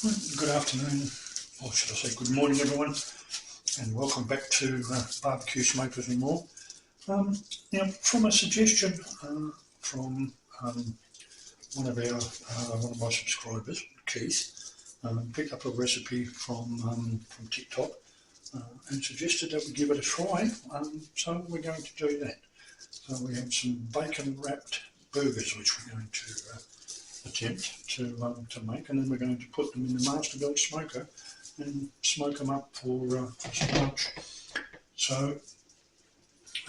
Good afternoon, or should I say good morning everyone, and welcome back to Barbecue Smokers and More. Now, from a suggestion from one of my subscribers, Keith, picked up a recipe from TikTok and suggested that we give it a try, so we're going to do that. So we have some bacon wrapped burgers which we're going to attempt to make, and then we're going to put them in the marsterbuilt smoker and smoke them up for some lunch. So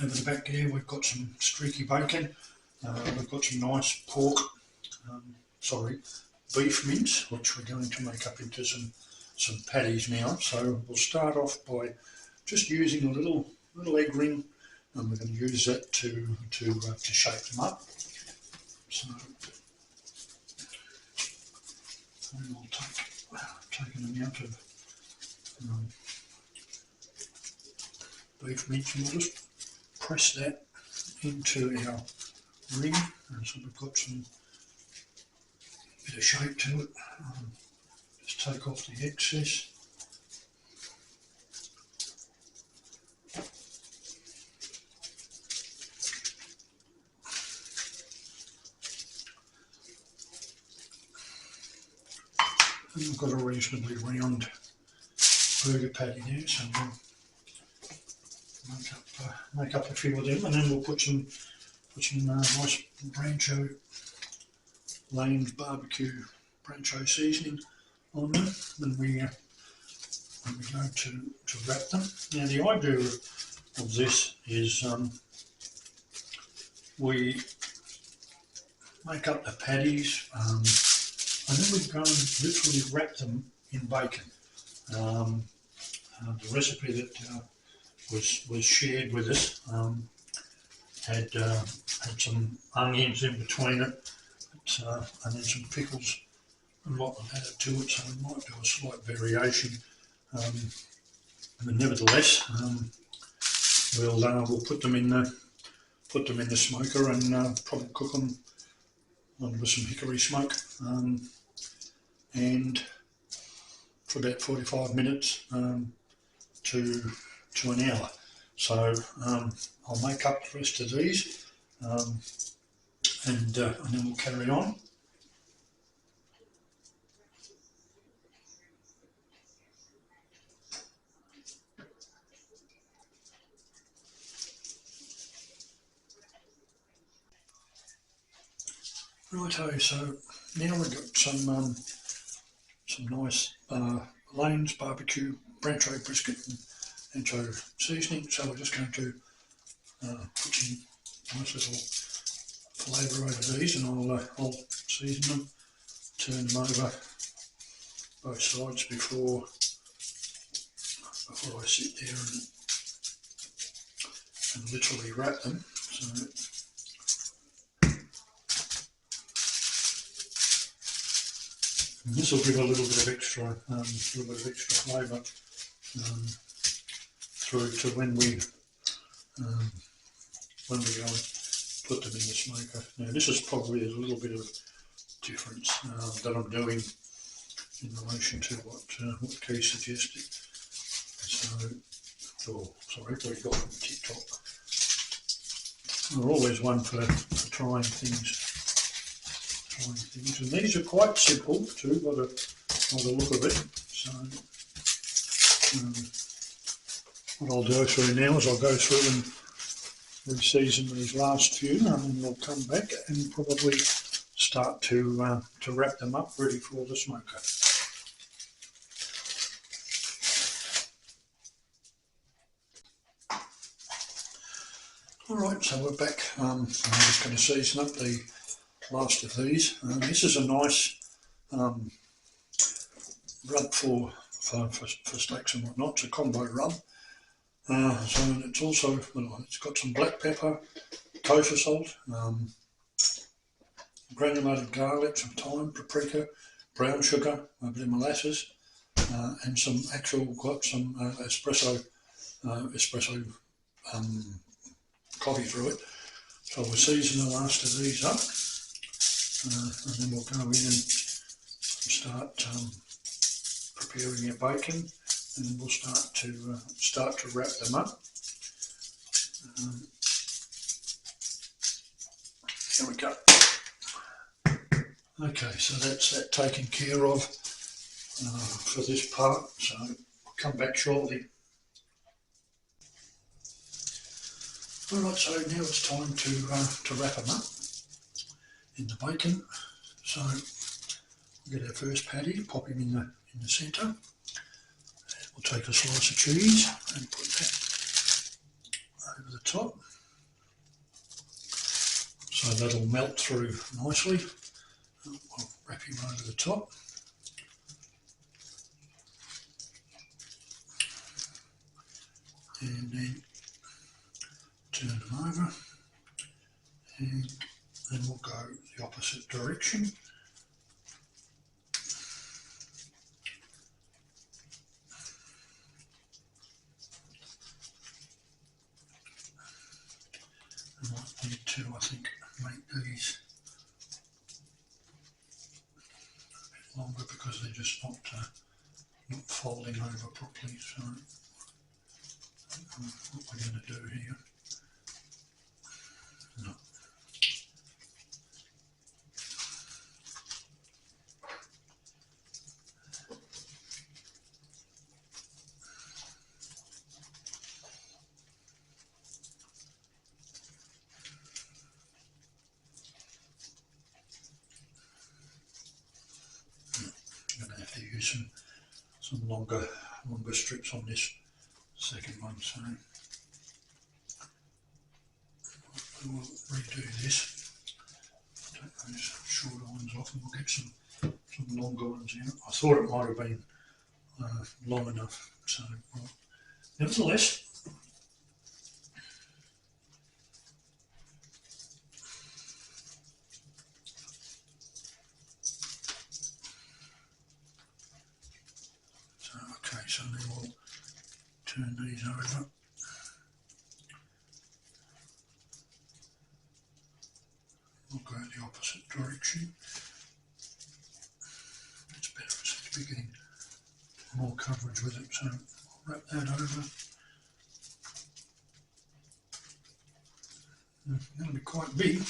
over the back there we've got some streaky bacon, we've got some nice beef mince, which we're going to make up into some patties now. So we'll start off by just using a little egg ring, and we're going to use that to shape them up. So I'll take an amount of beef mince, and we'll just press that into our ring, and so we've got some bit of shape to it. Just take off the excess. And we've got a reasonably round burger patty there, so we'll make up a few of them, and then we'll put some nice Brancho Lane's barbecue Brancho seasoning on them when we go to wrap them. Now the idea of this is we make up the patties, and then we go and literally wrap them in bacon. The recipe that was shared with us had some onions in between it, and then some pickles and what added to it. So we might do a slight variation, but nevertheless, we'll put them in the smoker and probably cook them with some hickory smoke, and for about 45 minutes to an hour. So I'll make up the rest of these, and then we'll carry on. Righto, so now we've got some nice Lane's barbecue Brancho brisket and ancho seasoning. So we're just going to put some nice little flavour over these, and I'll season them, turn them over both sides before I sit there and literally wrap them. So this will give a little bit of extra flavour through to when we go and put them in the smoker. Now this is probably a little bit of difference that I'm doing in relation to what Keith suggested. What he got from TikTok. We're always one for trying things. And these are quite simple too, by the look of it. So what I'll go through now is I'll go through and re-season these last few, and then we'll come back and probably start to wrap them up ready for the smoker. Alright, so we're back. I'm just going to season up the last of these. This is a nice rub for steaks and whatnot. It's a combo rub. So it's also, it's got some black pepper, kosher salt, granulated garlic, some thyme, paprika, brown sugar, a bit of molasses, and some espresso coffee through it. So we'll season the last of these up, and then we'll go in and start preparing your bacon, and then we'll start to wrap them up. Here we go. Okay, so that's that taken care of for this part. So I'll come back shortly. Alright, so now it's time to wrap them up in the bacon. So we'll get our first patty, pop him in the centre. We'll take a slice of cheese and put that over the top. So that'll melt through nicely. I'll wrap him over the top. And then turn them over, and then we'll go the opposite direction. I might need to, I think, make these a bit longer because they're just not folding over properly. So what we're going to do here. No. I'm going to have to use some longer strips on this second one, so we'll redo this. Take those shorter ones off and we'll get some longer ones out. I thought it might have been long enough, so well, nevertheless. So okay, so then we'll turn these over. We'll go the opposite direction. It's better, it seems to be getting more coverage with it, so I'll wrap that over. That'll be quite big.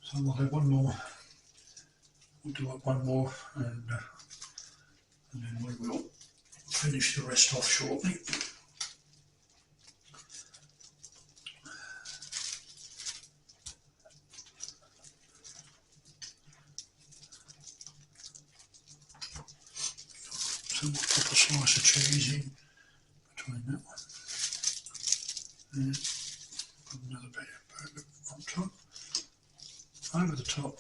So we'll have one more. We'll do up one more, and then we will finish the rest off shortly. So we'll pop a slice of cheese in between that one and put another bit of burger on top, over the top.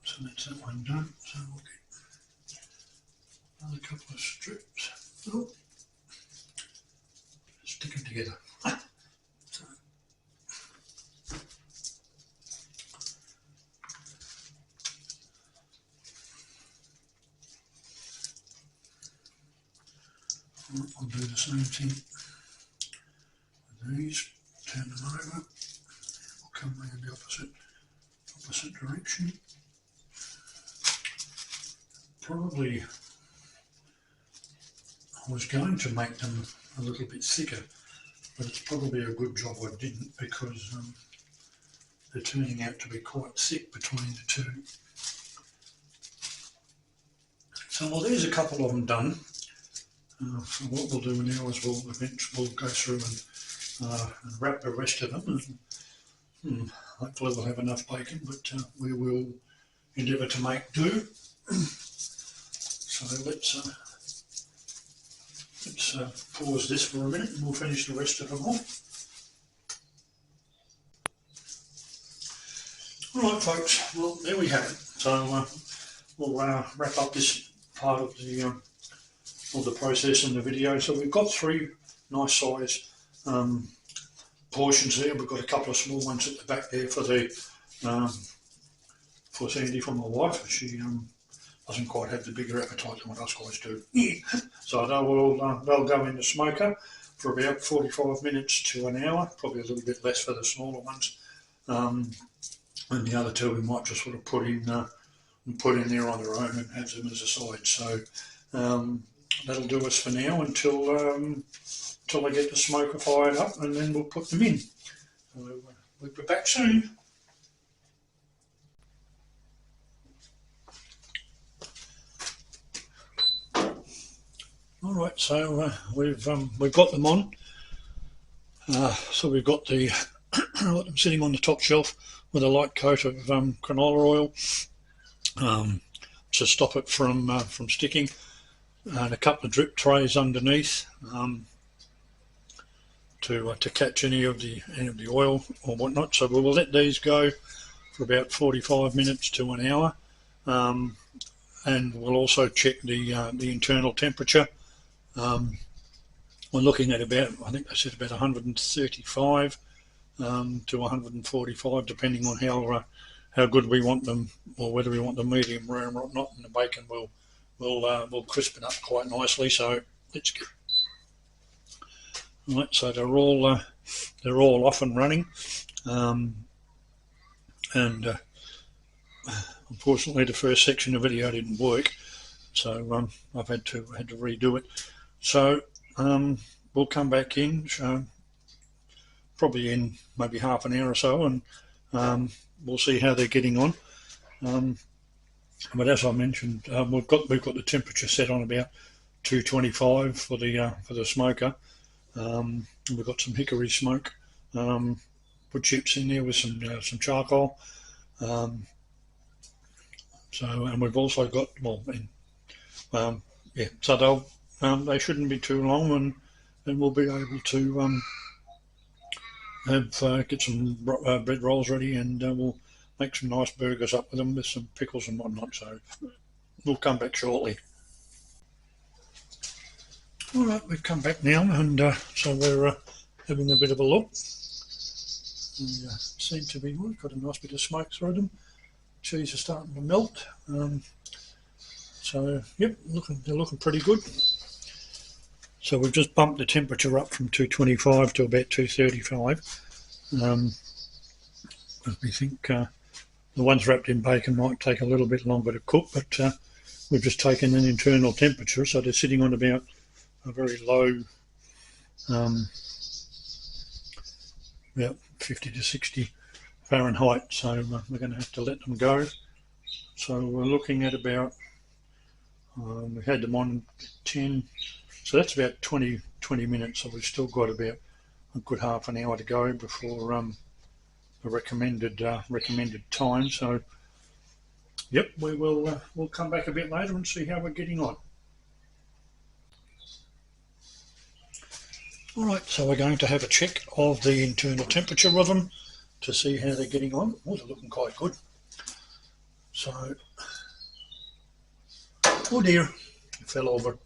So that's that one done. So we'll get another couple of strips. Oh, stick them together. So, I'll do the same thing with these. Turn them over. We'll come round the opposite direction. Probably I was going to make them a little bit thicker, but it's probably a good job I didn't, because they're turning out to be quite thick between the two. So well, there's a couple of them done. So what we'll do now is we'll go through and wrap the rest of them, and hopefully we'll have enough bacon, but we will endeavour to make do. So let's pause this for a minute and we'll finish the rest of them off. Alright folks, well there we have it. So we'll wrap up this part of the process in the video. So we've got three nice size portions here. We've got a couple of small ones at the back there for Sandy, for my wife. She doesn't quite have the bigger appetite than what us guys do. So they'll go in the smoker for about 45 minutes to an hour, probably a little bit less for the smaller ones. and the other two we might just sort of put in there on their own and have them as a side. So that'll do us for now until I get the smoker fired up, and then we'll put them in. So we'll be back soon. All right, so we've got them on. So we've got them sitting on the top shelf with a light coat of canola oil to stop it from sticking, and a couple of drip trays underneath to catch any of the oil or whatnot. So we will let these go for about 45 minutes to an hour, and we'll also check the internal temperature. We're looking at about, I think they said about 135 to 145, depending on how good we want them, or whether we want them medium rare or not. And the bacon will crisp it up quite nicely. So let's get right. So they're all off and running, and unfortunately the first section of the video didn't work, so I've had to redo it. So we'll come back in, probably in maybe half an hour or so, and we'll see how they're getting on. But as I mentioned, we've got the temperature set on about 225 for the smoker. We've got some hickory smoke, put chips in there with some charcoal. And we've also got so they shouldn't be too long, and we'll be able to get some bread rolls ready, and we'll make some nice burgers up with them with some pickles and whatnot. So we'll come back shortly. All right, we've come back now, and so we're having a bit of a look. They seem to be, we've got a nice bit of smoke through them. Cheese is starting to melt. So yep, they're looking pretty good. So we've just bumped the temperature up from 225 to about 235. We think the ones wrapped in bacon might take a little bit longer to cook, but we've just taken an internal temperature, so they're sitting on about a very low, about 50 to 60 Fahrenheit. So we're going to have to let them go. So we're looking at about, we had them on 10, so that's about 20 minutes. So we've still got about a good half an hour to go before the recommended time. So yep, we'll come back a bit later and see how we're getting on. All right, so we're going to have a check of the internal temperature of them to see how they're getting on. Oh, they're looking quite good. So, oh dear, it fell over.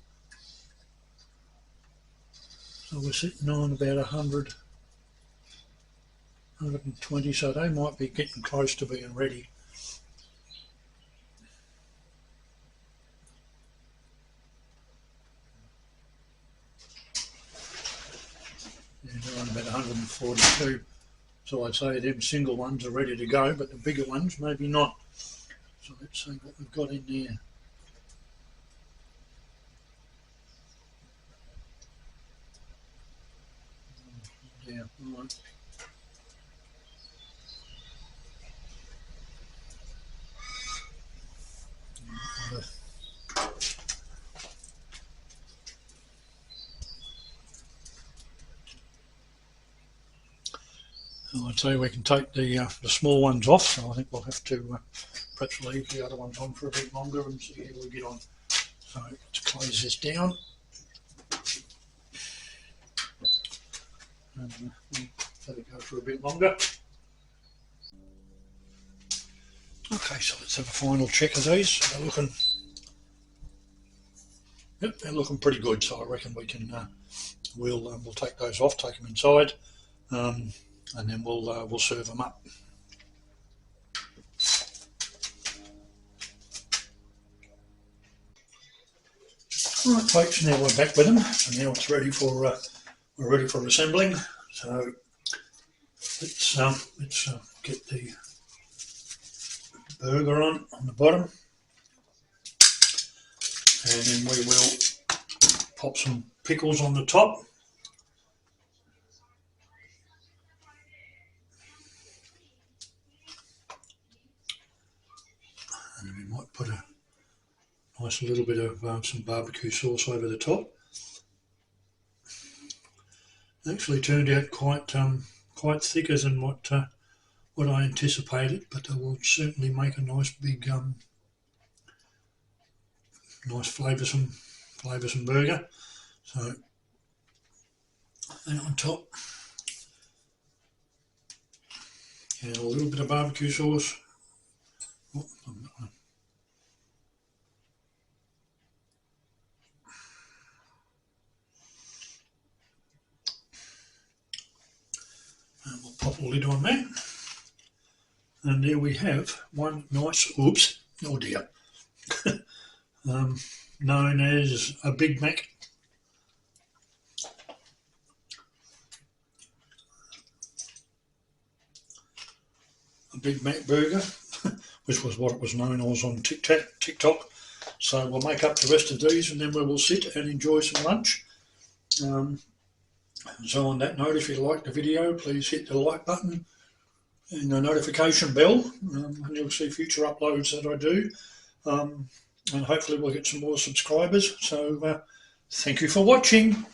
So we're sitting on about 100, 120, so they might be getting close to being ready. Yeah, they're on about 142. So I'd say them single ones are ready to go, but the bigger ones maybe not. So let's see what we've got in there. Yeah, all right. I'd say we can take the small ones off, so I think we'll have to perhaps leave the other ones on for a bit longer and see how we get on. So let's close this down. And we'll let it go for a bit longer. Okay, so let's have a final check of these. So they're looking, yep, they're looking pretty good. So I reckon we can, we'll take those off, take them inside, and then we'll serve them up. All right, folks. Now we're back with them. So now it's ready for we're ready for assembling. So let's get the burger on the bottom, and then we will pop some pickles on the top. And then we might put a nice little bit of some barbecue sauce over the top. It actually turned out quite thicker than what I anticipated, but it will certainly make a nice big, nice flavoursome burger. So that on top, and a little bit of barbecue sauce. Oh, and we'll pop a lid on that. And there we have one nice, oops, oh dear, known as a Big Mac. A Big Mac burger, which was what it was known as on TikTok. So we'll make up the rest of these and then we will sit and enjoy some lunch. So on that note, if you liked the video, please hit the like button and the notification bell, and you'll see future uploads that I do. And hopefully we'll get some more subscribers. So thank you for watching.